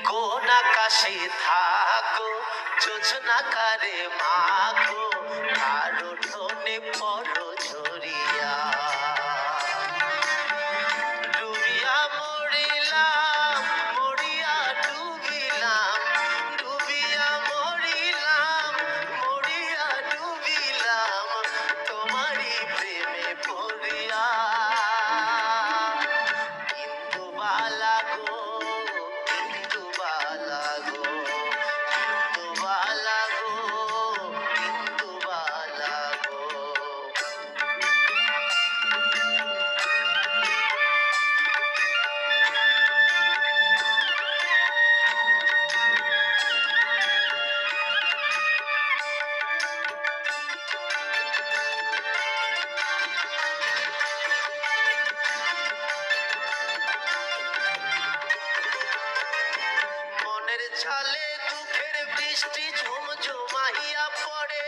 কোন আকাশে থাকো যোজনা কারে মাখো আর উঠোনে পড়ো ঝরিয়া ডুবিয়া মরিলাম মরিয়া ডুবিলাম ডুবিয়া মরিলাম মরিয়া ডুবিলাম তোমারই প্রেমে পড়িয়া কিন্তু বালা গো কিন্তু বালা গো কিন্তু বালা গো কিন্তু বালা গো মনের ছালে দুঃখের বৃষ্টি ঝুমঝুমাইয়া পড়ে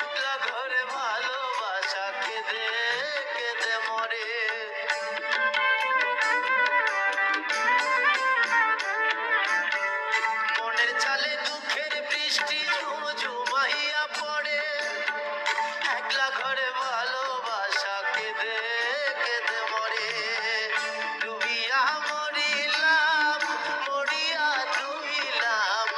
একলা ঘরে ভালোবাসা কেঁদে কেঁদে মরে মনের ছালে দুঃখের বৃষ্টি ঝুমঝুমাইয়া পড়ে একলা ঘরে ভালোবাসা কেঁদে কেঁদে মরে ডুবিয়া মরিলাম মরিয়া ডুবিলাম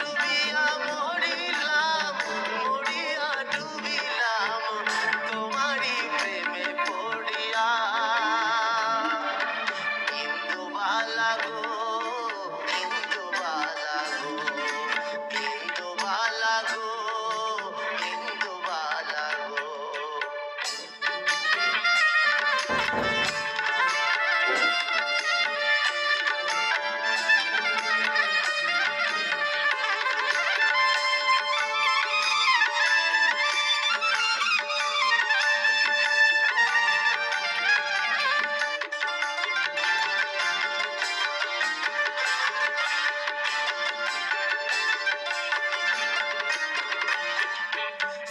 ডুবিয়া মরিলাম মরিয়া ডুবিলাম তোমারই প্রেমে পড়িয়া কিন্তু বালা গো কিন্তু বালা গো কিন্তু বালা গো কিন্তু বালা গো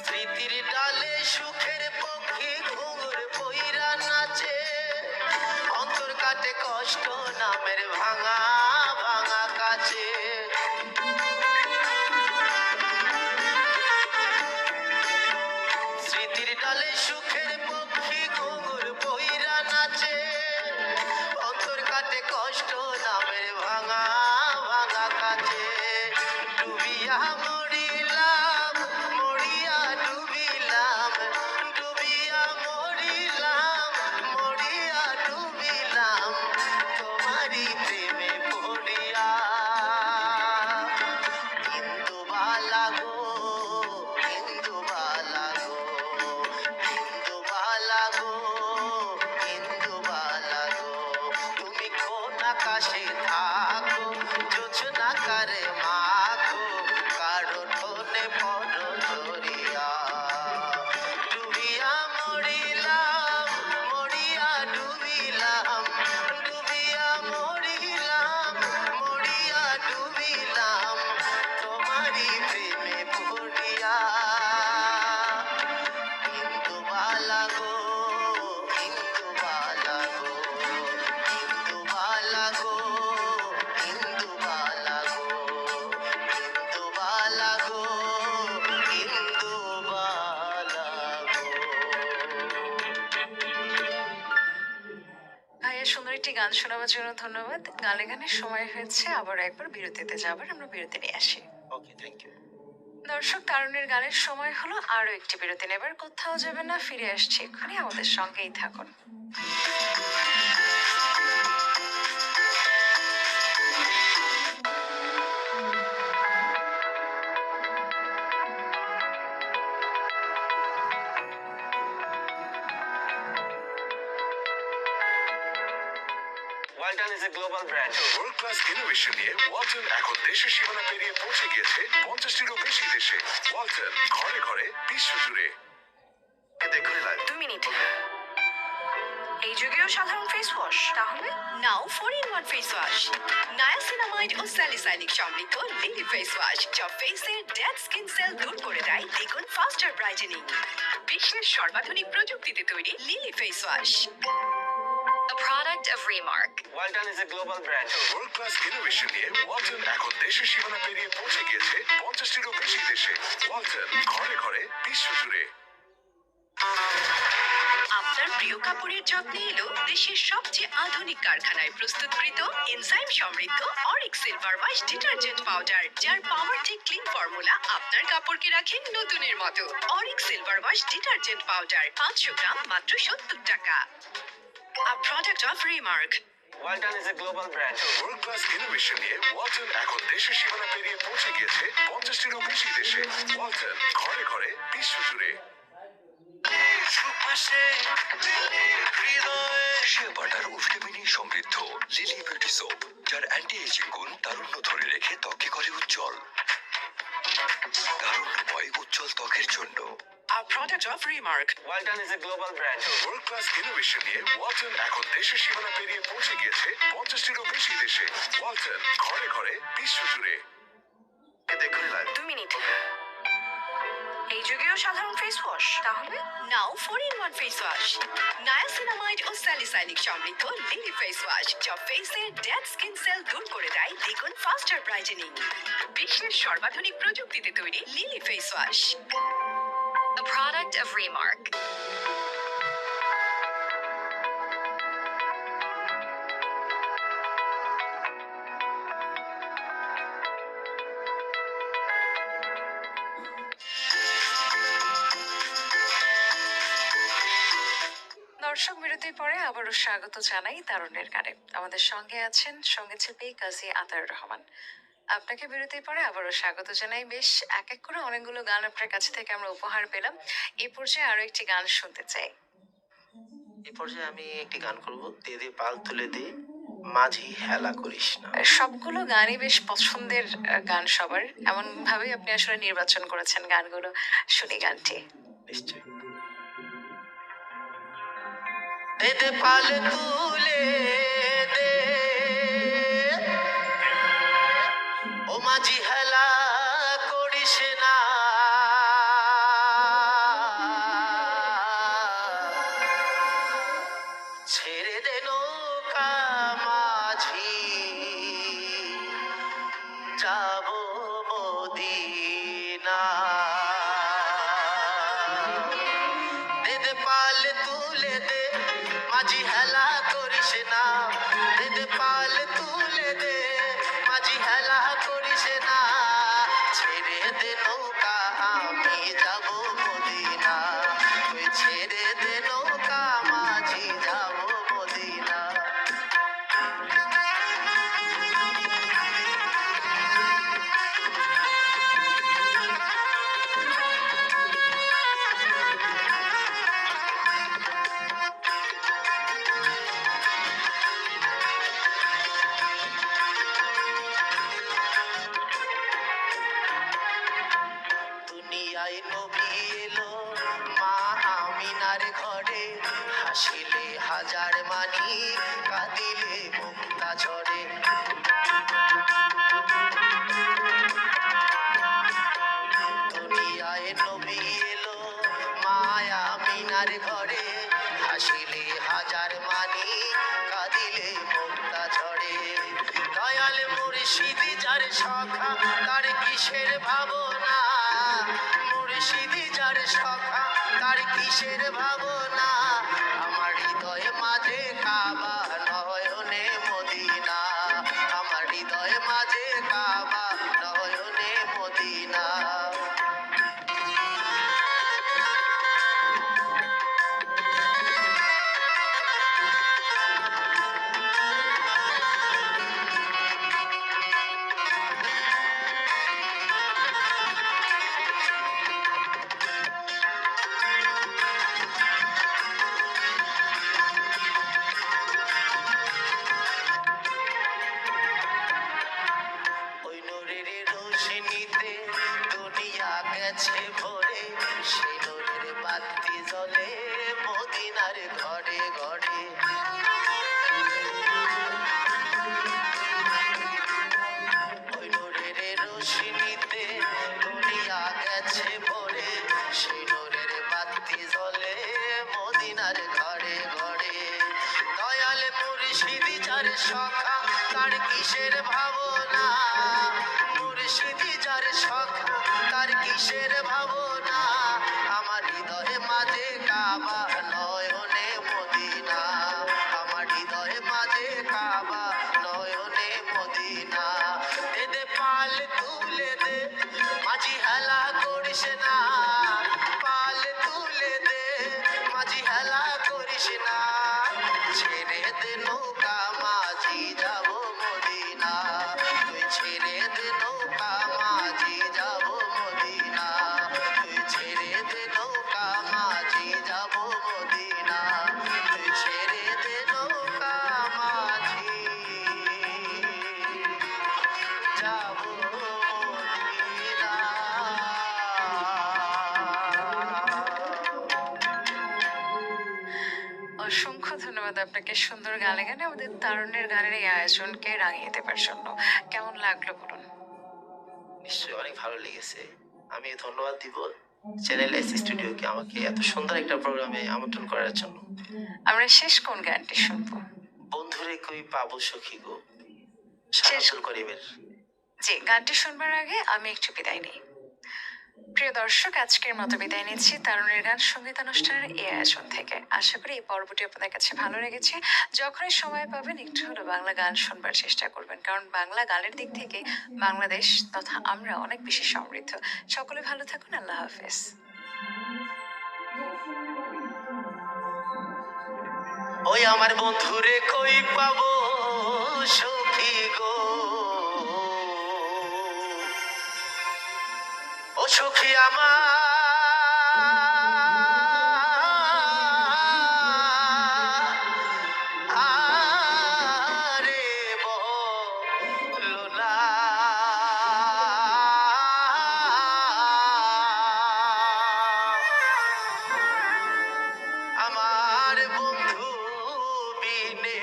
স্মৃতির ডালে সুখের পক্ষী ঘুঙুর বইরা নাচে অন্তর কাটে কষ্ট নামের ভাঙা ভাঙা কাছে স্মৃতির ডালে সুখের পক্ষী ঘুঙুর বইরা নাচে অন্তর কাটে কষ্ট নামের ভাঙা ভাঙা কাছে ডুবিয়া মরিলাম মরিয়া ডুবিলাম ডুবিয়া মরিলাম মরিয়া ডুবিলাম তোমারই প্রেমে পড়িয়া কিন্তু বালা গো কিন্তু বালা গো কিন্তু বালা গো কিন্তু বালা গো তুমি কোন আকাশে থাকো যোজনা কারে মাখো কারো ঠোনে পড়ো ঝরিয়া ডুবিয়া মরিলাম মরিয়া ডুবিলাম ডুবিয়া মরিলাম মরিয়া ডুবিলাম তোমারই প্রেমে পড়িয়া কিন্তু বালা গো কিন্তু বালা গো কিন্তু বালা গো কিন্তু বালা গো কিন্তু বালা গো কিন্তু বালা গো ভাইয়া সুন্দর একটি গান শোনাবার জন্য ধন্যবাদ। গানে গানের সময় হয়েছে আবার একবার বিরতিতে যাবার, আমরা বিরতি নিয়ে আসি। ওকে থ্যাংক ইউ দর্শক, তারুণের গানের সময় হলো আরো একটি বিরতি নেবার, কোথাও যাবে না, ফিরে আসছে এক্ষুনি, আমাদের সঙ্গেই থাকুন। Walton is a global brand world class innovation নিয়ে ওয়ালটন এখন দেশের সীমানা পেরিয়ে পৌঁছে গিয়েছে 50টিরও বেশি দেশে। ওয়ালটন, ঘরে ঘরে বিশ্ব জুড়ে। দেখুন লাইভ 2 মিনিট। এই যুগেও সাধারণ ফেস ওয়াশ, তাহলে নাও 4-in-1 ফেস ওয়াশ, নায়াসিনামাইড ও স্যালিসাইলিক সমৃদ্ধ লিলি ফেস ওয়াশ, যা ফেসের ডেড স্কিন সেল দূর করে দেয় দ্বিগুণ ফাস্টার ব্রাইটেনিং। বিশ্বের সর্বাধুনিক প্রযুক্তিতে তৈরি lily face wash. A product product of Remark. Walton is a global brand. World class innovation নিয়ে ওয়ালটন এখন দেশের সীমানা পেরিয়ে পৌঁছে গিয়েছে 50টিরও বেশি দেশে। ওয়ালটন, ঘরে ঘরে বিশ্বজুড়ে। আপনার প্রিয় কাপড়ের যত্নে এলো দেশের সবচেয়ে আধুনিক কারখানায় প্রস্তুতকৃত এনজাইম সমৃদ্ধ Arik silver wash detergent powder, যার পাওয়ারটেক ক্লিন ফর্মুলা আপনার কাপড়কে রাখে নতুনের মতো। Arik silver wash detergent powder 500 গ্রাম মাত্র 70 টাকা। A product of Remark. Walton is a global brand. World class innovation নিয়ে ওয়ালটন এখন দেশের সীমানা পেরিয়ে পৌঁছে গিয়েছে 50টিরও বেশি দেশে। ওয়ালটন, ঘরে ঘরে বিশ্বজুড়ে। শিয়া বাটার উস্টেমিনি সমৃদ্ধ লিলি বিউটি সোপ, যার অ্যান্টি এজিং গুণ তারুণ্য ধরে রেখে ত্বকে করে উজ্জ্বল। তারুণ্যময় উজ্জ্বল ত্বকের জন্য। A product of Remark. Walton is a global brand. World class innovation নিয়ে ওয়ালটন এখন দেশের সীমানা পেরিয়ে পৌঁছে গিয়েছে 50টিরও বেশি দেশে। ওয়ালটন, ঘরে ঘরে বিশ্বজুড়ে। দেখুন লাইভ। 2 মিনিট। এই যুগেও সাধারণ ফেস ওয়াশ, তাহলে নাও 4-in-1 ফেস ওয়াশ, নায়াসিনামাইড ও স্যালিসাইলিক সমৃদ্ধ লিলি ফেস ওয়াশ, যা ফেসের ডেড স্কিন সেল দূর করে দেয় দ্বিগুণ ফাস্টার ব্রাইটেনিং। বিশ্বের সর্বাধুনিক প্রযুক্তিতে তৈরি lily face wash. a product of Remark. দর্শক বিরতির পরে আবারও স্বাগত জানাই তারুণ্যের গানে। আমাদের সঙ্গে আছেন সঙ্গীত শিল্পী কাজী আতাউর রহমান। আপনাকে বিরতির পরে আবারও স্বাগত জানাই। বেশ এক এক করে অনেকগুলো গান আপনার কাছ থেকে আমরা উপহার পেলাম। এই পর্যায়ে আরো একটি গান শুনতে চাই। এই পর্যায়ে আমি একটি গান করব, দে দে পাল তুলে দে মাঝি হেলা করিস না। সবগুলো গানই বেশ পছন্দের গান সবার, এমন ভাবেই আপনি আসলে নির্বাচন করেছেন গানগুলো। শুনি গানটি। নিশ্চয়। দে দে পাল তুলে দে ও মাঝি হেলা করিস না, ছেড়ে দে নৌকা মাঝি যাব মদিনা। দে দে পাল তুলে দে মাঝি হেলা করিস না, দে দে পাল তুলে দে মাঝি হেলা করিস না, ছেড়ে দে নৌকা আমি যাব মদিনা, তুই ছেড়ে দে নৌকা মাঝি যাব মদিনা। দুনিয়ায় নবী এলো মা আমিনার ঘরে, হাসিলে হাজার মানি কাঁদিলে মুক্তা ঝরে। দুনিয়ায় নবী এলো মা আমিনার ঘরে, হাসিলে হাজার মানি কাঁদিলে মুক্তা ঝরে। দয়াল মুর্শিদি যার সখা তার কিসের ভাবনা, মুর্শিদি যার সখা তার কিসের ভাবনা, আমার হৃদয়ে মাঝে কাবা নয়নে মদিনা, আমার হৃদয়ে মাঝে কাবা নয়নে মদিনা। ওই নূরের রোশনীতে দুনিয়া গেছে ভরে, সেই নূরের বাতি জ্বলে মদিনার ঘরে ঘরে। ওই নূরের রোশনীতে দুনিয়া গেছে ভরে, সেই নূরের বাতি জ্বলে মদিনার ঘরে ঘরে। দয়াল মুর্শিদ সখা তার কিসের ভাবনা, মুর্শিদি যার সখা তার কিসের ভাবনা, আমার হৃদয়ে মাঝে কাবা নয়নে মদিনা, আমার হৃদয়ে মাঝে কাবা নয়নে মদিনা। দে দে পাল তুলে দে মাঝি হেলা করিস না, পাল তুলে দে মাঝি হেলা করিস না, ছেড়ে দে নৌকা মাঝি যাব মদিনা, তুই ছেড়ে দে নৌকা মাঝি যাব মদিনা, তুই ছেড়ে দে নৌকা মাঝি যাব মদিনা, তুই ছেড়ে দে নৌকা মাঝি যাব মদিনা। অসংখ্য ধন্যবাদ আপনাকে সুন্দর গানে গানে আমাদের তারুণ্যের গানের এই আয়োজনকে রাঙিয়ে দেবার জন্য। কেমন লাগলো বলুন? নিশ্চয়ই অনেক ভালো লেগেছে। আমি ধন্যবাদ দিব চ্যানেল এস স্টুডিওকে আমাকে এত সুন্দর একটা প্রোগ্রামে আমন্ত্রণ করার জন্য। আমরা শেষ কোন গানটি শুনবো? বন্ধুরে কই পাবো সখী গো, শেষ শামসুল করিমের। জি, গানটি শুনবার আগে আমি একটু বিদায় নিই। প্রিয় দর্শক, আজকের মতো বিদায় নিচ্ছি তারুণের গান সঙ্গীতানুষ্ঠানের এই আয়োজন থেকে। আশা করি এই পর্বটি আপনাদের কাছে ভালো লেগেছে। যখনই সময় পাবেন একটু হলো বাংলা গান শুনবার চেষ্টা করবেন, কারণ বাংলা গানের দিক থেকে বাংলাদেশ তথা আমরা অনেক বেশি সমৃদ্ধ। সকলে ভালো থাকুন, আল্লাহ হাফেজ। ওই আমার বন্ধুরে কই পাবো সখী গো, ও সখী আরে বলো না, আমার বন্ধু বিনে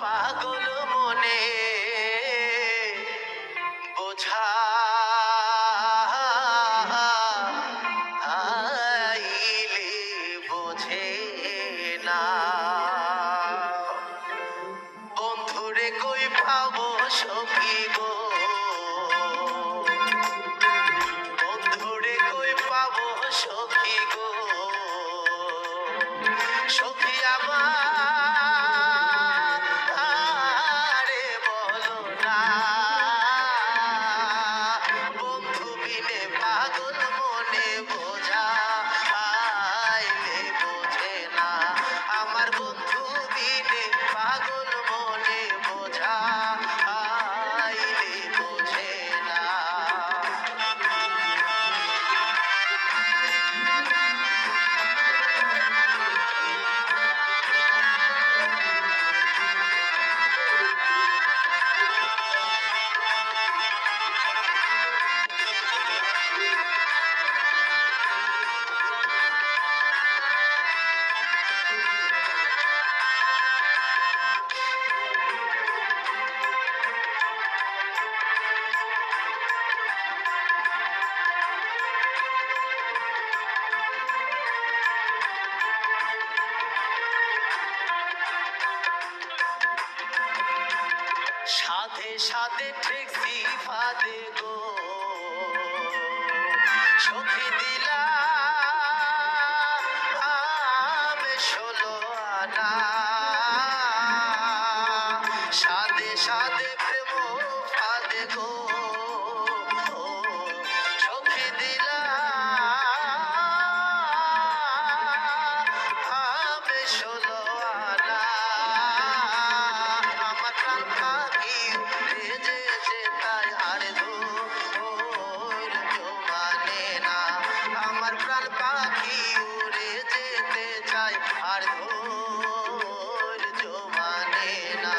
পাগল মনে বোঝা আইলে বোঝে না, বন্ধুরে কই পাবো সখী গো, বন্ধুরে কই পাবো সখী গো, সখী আমারে বলো না, বন্ধু বিনে পাগল মনে বোঝা আইলে বোঝে না, আমার বন্ধু বিনে পাগল মনে বোঝা আইলে বোঝে না। সাধে সাধে ঠেকছি ফাঁদে গো, সখী দিলা আমি 16 আনা, সাধে সাধে প্রেম ফাঁদে গো, সখী দিলা আমি 16 আনা, আমার প্রাণ পাখি উড়ে যেতে তাই আর ধৈর্য মানে না, আমার প্রাণ পাখি উড়ে যেতে চাই আর ধৈর্য মানে না।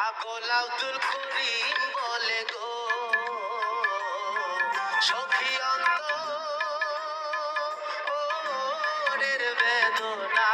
পাগল আব্দুল করিম বলে গো সখী অন্তরের বেদনা